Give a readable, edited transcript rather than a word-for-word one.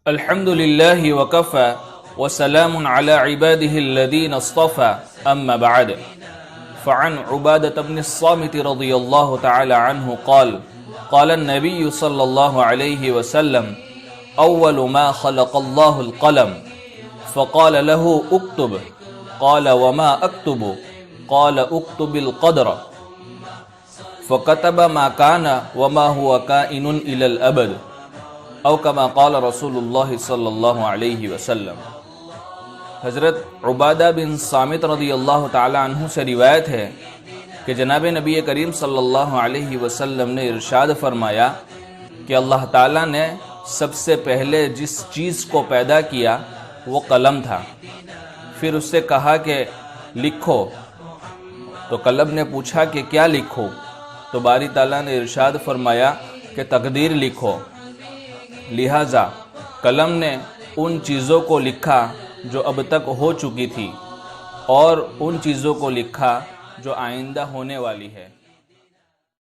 الحمد لله وكفى وسلام على عباده الذين اصطفى أما بعد فعن عبادة بن الصامت رضي الله تعالى عنه قال قال النبي صلى الله عليه وسلم أول ما خلق الله القلم فقال له اكتب قال وما أكتب قال اكتب القدر فكتب ما كان وما هو كائن إلى الأبد او کما قال رسول اللہ صلی اللہ علیہ وسلم۔ حضرت عبادہ بن صامت رضی اللہ تعالی عنہ سے روایت ہے کہ جناب نبی کریم صلی اللہ علیہ وسلم نے ارشاد فرمایا کہ اللہ تعالیٰ نے سب سے پہلے جس چیز کو پیدا کیا وہ قلم تھا، پھر اس سے کہا کہ لکھو، تو قلم نے پوچھا کہ کیا لکھو؟ تو باری تعالیٰ نے ارشاد فرمایا کہ تقدیر لکھو۔ لہٰذا قلم نے ان چیزوں کو لکھا جو اب تک ہو چکی تھی اور ان چیزوں کو لکھا جو آئندہ ہونے والی ہے۔